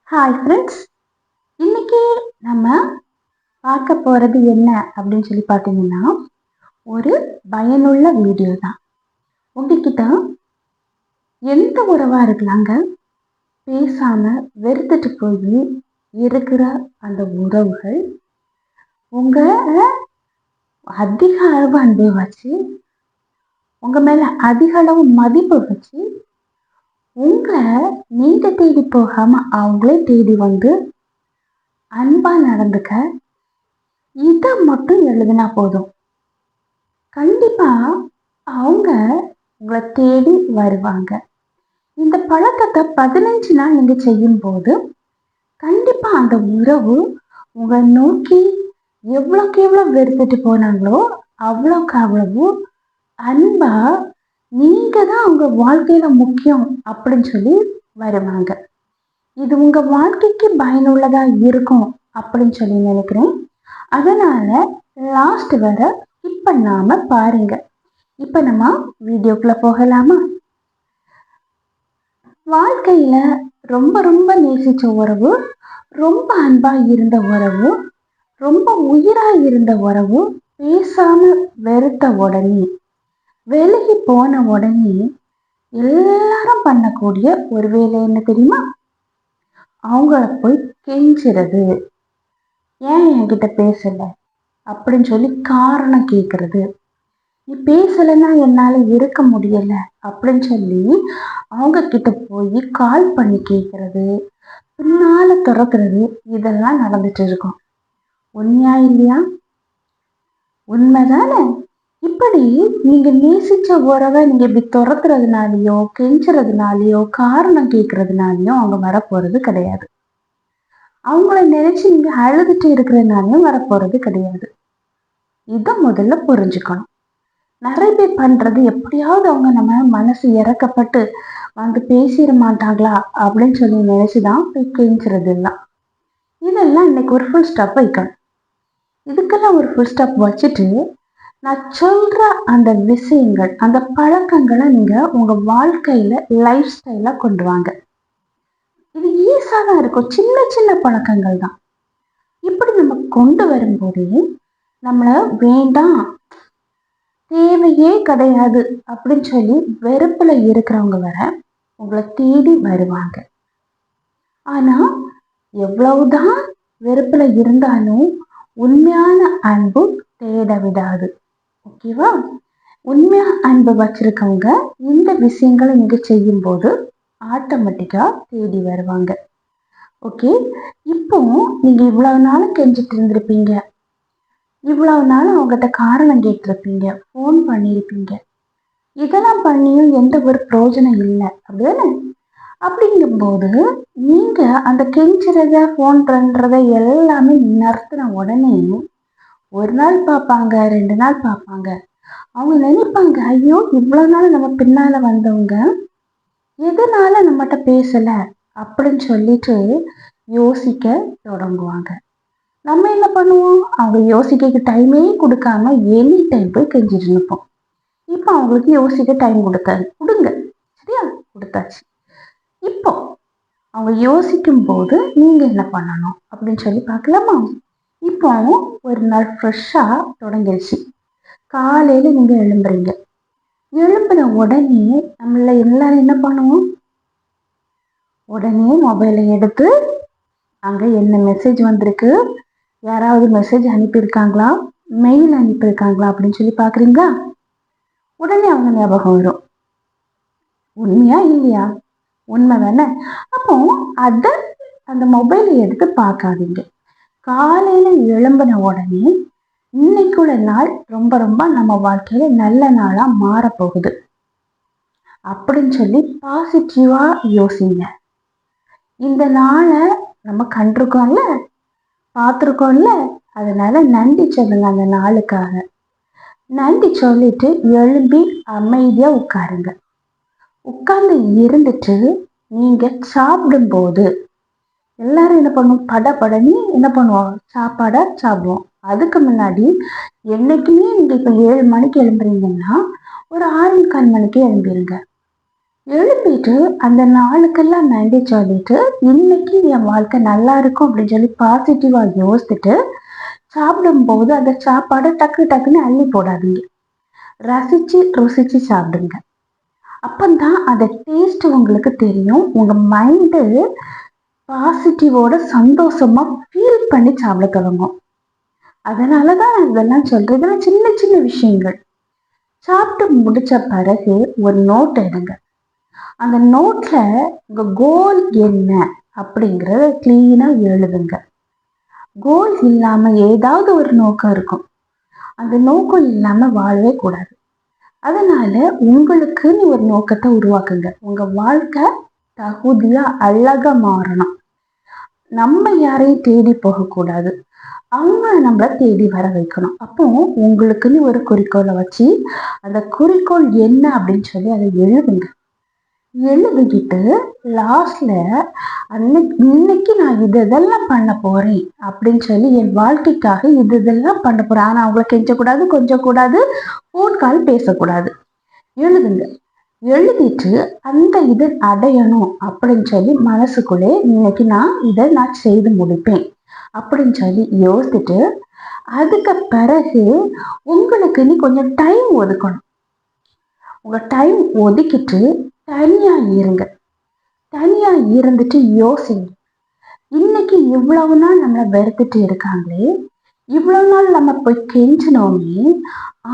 Hi friends, இன்னைக்கு நம்ம பார்க்க போகிறது என்ன அப்படின்னு சொல்லி பார்த்தீங்கன்னா, ஒரு பயனுள்ள வீடியோ தான். உங்ககிட்ட எந்த உறவாக இருக்கலாங்க, பேசாமல் வெறுத்துட்டு போய் இருக்கிற அந்த உறவுகள் உங்களை அதிக அளவு அன்பு வச்சு, உங்கள் மேலே அதிக அளவு மதிப்பு வச்சு, உங்களை நீங்க தேடி போகாம அவங்களே தேடி வந்து அன்பா நடந்துக்க இதை மட்டும் எழுதினா போதும். கண்டிப்பா அவங்க உங்களை தேடி வருவாங்க. இந்த பழக்கத்தை 15 நாள் நீங்க செய்யும் போது கண்டிப்பா அந்த உறவு உங்களை நோக்கி எவ்வளோக்கு எவ்வளோ வெறுத்துட்டு போனாங்களோ அவ்வளோக்கு அவ்வளவு அன்பா நீங்க தான் அவங்க வாழ்க்கையில முக்கியம் அப்படின்னு சொல்லி வருவாங்க. இது உங்க வாழ்க்கைக்கு பயனுள்ளதா இருக்கும் அப்படின்னு சொல்லி நினைக்கிறேன். அதனால லாஸ்ட் வர ஸ்கிப் பண்ணாம பாருங்க. இப்ப நம்ம வீடியோக்குள்ள போகலாமா? வாழ்க்கையில ரொம்ப ரொம்ப நேசிச்ச உறவு, ரொம்ப அன்பா இருந்த உறவு, ரொம்ப உயிரா இருந்த உறவு பேசாம வெறுத்த உடனே, விலகி போன உடனே எல்லாரும் பண்ணக்கூடிய ஒரு வேலை என்ன தெரியுமா? அவங்கள போய் கெஞ்சுறது. ஏன் என்கிட்ட பேசல அப்படின்னு சொல்லி காரணம் கேட்கறது. நீ பேசலைன்னா என்னால இருக்க முடியல அப்படின்னு சொல்லி அவங்க கிட்ட போய் கால் பண்ணி கேட்கறது, பின்னால துறக்கிறது, இதெல்லாம் நடந்துட்டு இருக்கும். உண்மையா இல்லையா? உண்மைதானே? இப்படி நீங்க நேசிச்ச உறவை நீங்க இப்படி துரத்துறதுனாலயோ கெஞ்சுறதுனாலயோ காரணம் கேட்கறதுனாலயோ அவங்க வரப்போறது கிடையாது. அவங்கள நினைச்சு நீங்க அழுதுட்டு இருக்கிறதுனாலையும் வரப்போறது கிடையாது. இதை முதல்ல புரிஞ்சுக்கணும். நிறைய பேர் பண்றது, எப்படியாவது அவங்க நம்ம மனசு இறக்கப்பட்டு வந்து பேசிட மாட்டாங்களா அப்படின்னு சொல்லி நினைச்சுதான் போய் கெஞ்சுறது எல்லாம். இதெல்லாம் இன்னைக்கு ஒரு ஃபுல் ஸ்டாப் வைக்கணும். இதுக்கெல்லாம் ஒரு ஃபுல் ஸ்டாப் வச்சுட்டு நான் சொல்ற அந்த விஷயங்கள், அந்த பழக்கங்களை நீங்க உங்க வாழ்க்கையில லைஃப் ஸ்டைலா கொண்டு வாங்க. இது ஈஸியா தான் இருக்கும். சின்ன சின்ன பழக்கங்கள் தான். இப்படி நம்ம கொண்டு வரும்போதே நம்மள வேண்டாம், தேவையே கிடையாது அப்படின்னு சொல்லி வெறுப்புல இருக்கிறவங்க வர உங்களை தேடி வருவாங்க. ஆனா எவ்வளவுதான் வெறுப்புல இருந்தாலும் உண்மையான அன்பு தேட விடாது. ஓகேவா? உண்மையா அன்பு வச்சிருக்கவங்க இந்த விஷயங்களை நீங்க செய்யும் போது ஆட்டோமேட்டிக்கா தேடி வருவாங்க. ஓகே, இப்போ நீங்க இவ்வளவு நாளும் கெஞ்சிட்டு இருந்திருப்பீங்க, இவ்வளவு நாள் அவங்ககிட்ட காரணம் கேட்டிருப்பீங்க, ஃபோன் பண்ணியிருப்பீங்க. இதெல்லாம் பண்ணியும் எந்த ஒரு பிரயோஜனம் இல்லை அப்படிதானே? அப்படிங்கும்போது நீங்க அந்த கெஞ்சுறத ஃபோன் பண்றத எல்லாமே நிறுத்தின உடனே ஒரு நாள் பார்ப்பாங்க, 2 நாள் பார்ப்பாங்க. அவங்க நினைப்பாங்க, ஐயோ இவ்வளவு நாள் நம்ம பின்னால வந்தவங்க எதனால நம்மகிட்ட பேசல அப்படின்னு சொல்லிட்டு யோசிக்க தொடங்குவாங்க. நம்ம என்ன பண்ணுவோம்? அவங்க யோசிக்க டைமே கொடுக்காம எனி டைம் போய் கெஞ்சிட்டு இருப்போம். இப்போ அவங்களுக்கு யோசிக்க டைம் கொடுங்க. சரியா? கொடுத்தாச்சு. இப்போ அவங்க யோசிக்கும் போது நீங்க என்ன பண்ணணும் அப்படின்னு சொல்லி பார்க்கலாமா? இப்போ ஒரு நாள் ஃப்ரெஷ்ஷா தொடங்கிருச்சு. காலையில நீங்க எழும்புறீங்க. எழும்பின உடனே நம்மள எல்லாரும் என்ன பண்ணுவோம்? உடனே மொபைலை எடுத்து அங்க என்ன மெசேஜ் வந்திருக்கு, யாராவது மெசேஜ் அனுப்பியிருக்காங்களா, மெயில் அனுப்பியிருக்காங்களா அப்படின்னு சொல்லி பாக்குறீங்களா? உடனே அவங்க ஞாபகம் வரும். உண்மையா இல்லையா? உண்மை தானே? அப்போ அந்த மொபைலை எடுத்து பார்க்காதீங்க. காலையில எழும்பின உடனே இன்னைக்குள்ள நாள் ரொம்ப ரொம்ப நம்ம வாழ்க்கையில நல்ல நாளா மாறப்போகுது அப்படின்னு சொல்லி பாசிட்டிவா யோசிங்க. இந்த நாளை நம்ம கண்டிருக்கோம்ல, பார்த்துருக்கோம்ல, அதனால நன்றி சொல்லுங்க. அந்த நாளுக்காக நன்றி சொல்லிட்டு எழும்பி அமைதியா உட்காருங்க. உட்கார்ந்து இருந்துட்டு நீங்க சாப்பிடும்போது எல்லாரும் என்ன பண்ணுவோம்? படப்படன்னு என்ன பண்ணுவோம்? சாப்பாடை சாப்பிடுவோம். அதுக்கு முன்னாடி என்னைக்குமே நீங்க இப்போ 7 மணிக்கு எழும்புறீங்கன்னா ஒரு 6:45 மணிக்கு எழும்பிடுங்க. எழுப்பிட்டு அந்த நாளுக்கெல்லாம் நன்றி சொல்லிட்டு இன்னைக்கு என் வாழ்க்கை நல்லா இருக்கும் அப்படின்னு சொல்லி பாசிட்டிவா யோசிச்சுட்டு சாப்பிடும்போது அந்த சாப்பாடை டக்கு டக்குன்னு அள்ளி போடாதீங்க. ரசிச்சு ருசிச்சு சாப்பிடுங்க. அப்பந்தான் அந்த டேஸ்ட் உங்களுக்கு தெரியும். உங்க மைண்டு பாசிட்டிவோட சந்தோஷமா ஃபீல் பண்ணி சாப்பிட தொடங்கும். அதனாலதான் நான் இதெல்லாம் சொல்றது. சின்ன சின்ன விஷயங்கள். சாப்பிட்டு முடிச்ச பிறகு ஒரு நோட் எடுங்க. அந்த நோட்ல உங்க கோல் என்ன அப்படிங்கறத கிளீனா எழுதுங்க. கோல் இல்லாம ஏதாவது ஒரு நோக்கம் இருக்கும். அந்த நோக்கம் இல்லாம வாழவே கூடாது. அதனால உங்களுக்குன்னு ஒரு நோக்கத்தை உருவாக்குங்க. உங்க வாழ்க்கை தகுதியா அழகா மாறணும். நம்ம யாரையும் தேடி போகக்கூடாது. அவங்க நம்மளை தேடி வர வைக்கணும். அப்போ உங்களுக்குன்னு ஒரு குறிக்கோளை வச்சு அந்த குறிக்கோள் என்ன அப்படின்னு சொல்லி அதை எழுதுங்க. எழுதிக்கிட்டு லாஸ்ட்ல இன்னைக்கு நான் இதெல்லாம் பண்ண போறேன் அப்படின்னு சொல்லி என் வாழ்க்கைக்காக இதெல்லாம் பண்ண போறேன். ஆனா அவங்கள கெஞ்சக்கூடாது, கொஞ்சம் கூடாது, போன் கால் பேசக்கூடாது. எழுதுங்க. எழுதிட்டு அந்த இதை அடையணும் அப்படின்னு சொல்லி மனசுக்குள்ளே இன்னைக்கு நான் செய்து முடிப்பேன் அப்படின்னு சொல்லி யோசிச்சுட்டு அதுக்கு பிறகு உங்களுக்கு நீ கொஞ்சம் டைம் ஒதுக்கணும். உங்க டைம் ஒதுக்கிட்டு தனியா இருங்க. தனியா இருந்துட்டு யோசிங்க. இன்னைக்கு இவ்வளவு நாள் நம்மளை வெறுத்துட்டு இருக்காங்களே, இவ்வளவு நாள் நம்ம போய் கெஞ்சினோமே,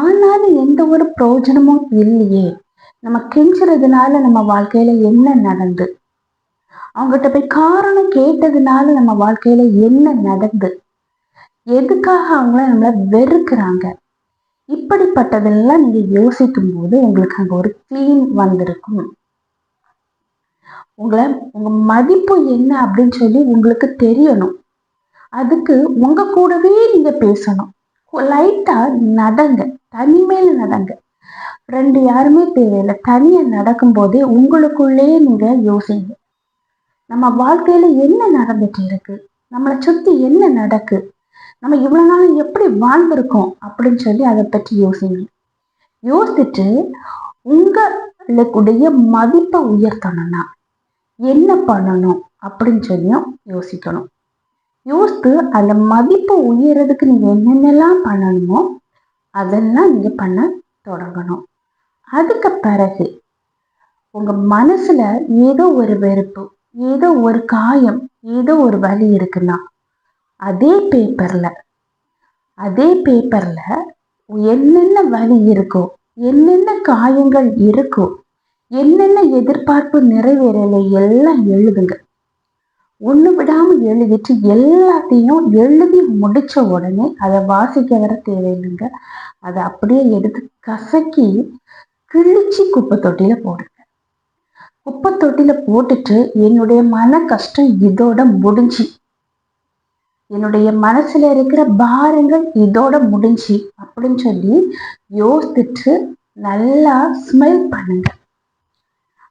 ஆனாலும் எந்த ஒரு பிரயோஜனமும் இல்லையே. நம்ம கெஞ்சுறதுனால நம்ம வாழ்க்கையில என்ன நடந்து, அவங்ககிட்ட போய் காரணம் கேட்டதுனால நம்ம வாழ்க்கையில என்ன நடந்து, எதுக்காக அவங்கள நம்மள வெறுக்கிறாங்க, இப்படிப்பட்டதெல்லாம் நீங்க யோசிக்கும் போது உங்களுக்கு அங்க ஒரு கிளீன் வந்திருக்கும். உங்க மதிப்பு என்ன அப்படின்னு சொல்லி உங்களுக்கு தெரியணும். அதுக்கு உங்க கூடவே நீங்க பேசணும். லைட்டா நடங்க, தனிமையில நடங்க. ரெண்டு யாருமே தேவையில்லை. தனியா நடக்கும் போதே உங்களுக்குள்ளே நீங்க யோசிங்க. நம்ம வாழ்க்கையில என்ன நடந்துட்டு இருக்கு, நம்மளை சுத்தி என்ன நடக்கு, நம்ம இவ்வளவு நாள் எப்படி வாழ்ந்திருக்கோம் அப்படின்னு சொல்லி அதை பற்றி யோசிங்க. யோசிச்சுட்டு உங்களுடைய மதிப்பை உயர்த்தணும்னா என்ன பண்ணணும் அப்படின்னு சொல்லியும் யோசிக்கணும். யோசித்து அந்த மதிப்பு உயர்றதுக்கு நீங்க என்னென்னலாம் பண்ணணுமோ அதெல்லாம் நீங்க பண்ண தொடங்கணும். அதுக்கு பிறகு உங்க மனசுல ஏதோ ஒரு வெறுப்பு, ஏதோ ஒரு காயம், ஏதோ ஒரு வலி இருக்குன்னா அதே பேப்பர்ல என்னென்ன வலி இருக்கோ, என்னென்ன காயங்கள் இருக்கோ, என்னென்ன எதிர்பார்ப்பு நிறைவேறலை எல்லாம் எழுதுங்க. ஒண்ணு விடாம எழுதிட்டு எல்லாத்தையும் எழுதி முடிச்ச உடனே அதை வாசிக்க வர தேவையில்லைங்க. அதை அப்படியே எடுத்து கசக்கி கிழிச்சு குப்பை தொட்டியில போடுங்க. குப்பை தொட்டியில போட்டுட்டு என்னுடைய மன கஷ்டம் இதோட முடிஞ்சு, என்னுடைய மனசுல இருக்கிற பாரங்கள் இதோட முடிஞ்சு அப்படின்னு சொல்லி யோசிச்சுட்டு நல்லா ஸ்மைல் பண்ணுங்க.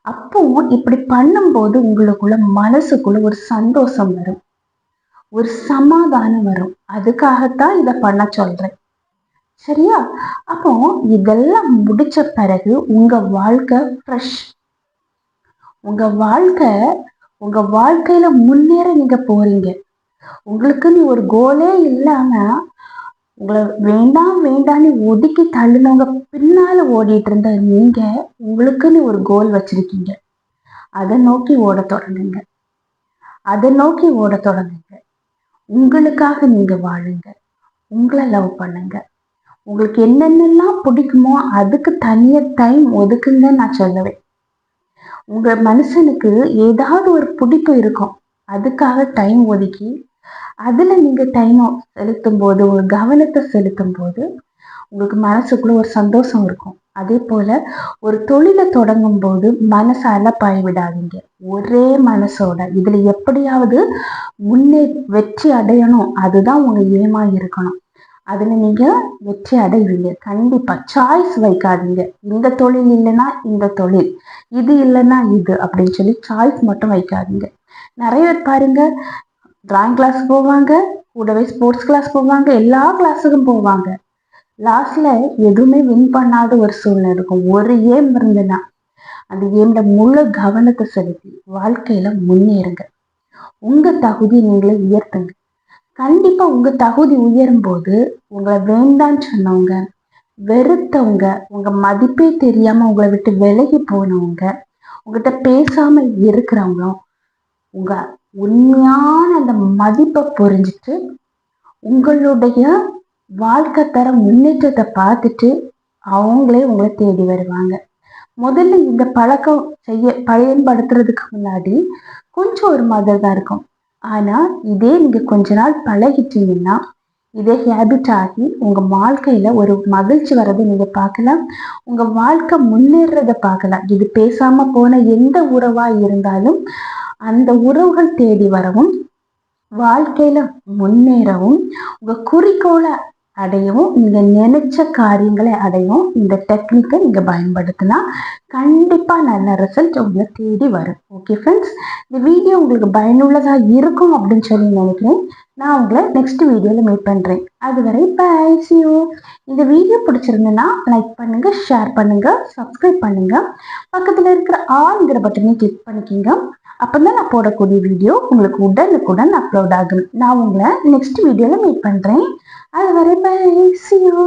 அப்போ இப்படி பண்ணும்போது உங்களுக்குள்ள மனசுக்குள்ள ஒரு சந்தோஷம் வரும், ஒரு சமாதானம் வரும். அதுக்காகத்தான் இதை பண்ண சொல்றேன். சரியா? அப்போ இதெல்லாம் முடிச்ச பிறகு உங்க வாழ்க்கை ஃப்ரெஷ். உங்க வாழ்க்கையில முன்னேற நீங்க போறீங்க. உங்களுக்குன்னு ஒரு கோலே இல்லாம உங்களை வேண்டாம்னு ஒதுக்கி தள்ளுனவங்க பின்னால ஓடிட்டு இருந்த நீங்க உங்களுக்குன்னு ஒரு கோல் வச்சிருக்கீங்க. அதை நோக்கி ஓட தொடங்குங்க. உங்களுக்காக நீங்க வாழுங்க. உங்களை லவ் பண்ணுங்க. உங்களுக்கு என்னென்னலாம் பிடிக்குமோ அதுக்கு தனியா டைம் ஒதுக்குங்கன்னு நான் சொல்லுவேன். உங்க மனுஷனுக்கு ஏதாவது ஒரு பிடிப்பு இருக்கும், அதுக்காக டைம் ஒதுக்கி அதுல நீங்க டைம் செலுத்தும் போது, ஒரு கவனத்தை செலுத்தும் போது உங்களுக்கு மனசுக்குள்ள ஒரு சந்தோஷம் இருக்கும். அதே போல ஒரு தொழிலை தொடங்கும் போது மனசை அலப்பாய விடாதீங்க. ஒரே மனசோட இதுல எப்படியாவது வெற்றி அடையணும், அதுதான் உங்க ஏமா இருக்கணும். அதுல நீங்க வெற்றி அடைவீங்க கண்டிப்பா. சாய்ஸ் வைக்காதீங்க. இந்த தொழில் இல்லைன்னா இந்த தொழில், இது இல்லைன்னா இது அப்படின்னு சொல்லி சாய்ஸ் மட்டும் வைக்காதீங்க. நிறைய பேர் பாருங்க, டிராயிங் கிளாஸ் போவாங்க, கூடவே ஸ்போர்ட்ஸ் கிளாஸ் போவாங்க, எல்லா கிளாஸுக்கும் போவாங்க. லாஸ்ட்ல எதுவுமே வின் பண்ணாத ஒரு சூழ்நிலை இருக்கும். ஒரு ஏம் இருந்ததுன்னா அந்த எய்ம்ல முழு கவனத்தை செலுத்தி வாழ்க்கையில முன்னேறுங்க. உங்க தகுதி நீங்களே உயர்த்துங்க. கண்டிப்பா உங்க தகுதி உயரும் போது உங்களை வேண்டான்னு சொன்னவங்க, வெறுத்தவங்க, உங்க மதிப்பே தெரியாம உங்களை விட்டு விலகி போனவங்க, உங்ககிட்ட பேசாம இருக்கிறவங்களும் உங்க உண்மையான அந்த மதிப்பை புரிஞ்சுட்டு உங்களுடைய வாழ்க்கை தர முன்னேற்றத்தை பார்த்துட்டு அவங்களே உங்களை தேடி வருவாங்க. முதல்ல இந்த பழக்கம் பயன்படுத்துறதுக்கு முன்னாடி கொஞ்சம் ஒரு மாதிரி தான் இருக்கும். ஆனா இதே நீங்க கொஞ்ச நாள் பழகிட்டீங்கன்னா இதே ஹேபிட் ஆகி உங்க வாழ்க்கையில ஒரு மகிழ்ச்சி வர்றதை நீங்க பார்க்கலாம். உங்க வாழ்க்கை முன்னேறத பார்க்கலாம். இது பேசாம போன எந்த உறவா இருந்தாலும் அந்த உறவுகள் தேடி வரவும், வாழ்க்கையில முன்னேறவும், உங்க குறிக்கோளை அடையவும், நீங்க நினைச்ச காரியங்களை அடையவும் இந்த டெக்னிக்கை நீங்க பயன்படுத்தினா கண்டிப்பா நல்ல ரிசல்ட் உங்களை தேடி வரும். ஓகே ஃப்ரெண்ட்ஸ், இந்த வீடியோ உங்களுக்கு பயனுள்ளதா இருக்கும் அப்படின்னு சொல்லி நினைக்கிறேன். நான் உங்களை நெக்ஸ்ட் வீடியோல மீட் பண்றேன். அதுவரை பை, see you. இந்த வீடியோ பிடிச்சிருந்ததுன்னா லைக் பண்ணுங்க, ஷேர் பண்ணுங்க, சப்ஸ்கிரைப் பண்ணுங்க, பக்கத்துல இருக்கிற ஆல்ங்கிற பட்டனையும் கிளிக் பண்ணிக்கிங்க. அப்பதான் நான் போடக்கூடிய வீடியோ உங்களுக்கு உடனுக்குடன் அப்லோட் ஆகும். நான் உங்களை நெக்ஸ்ட் வீடியோல மீட் பண்றேன். அதுவரை பை, see you.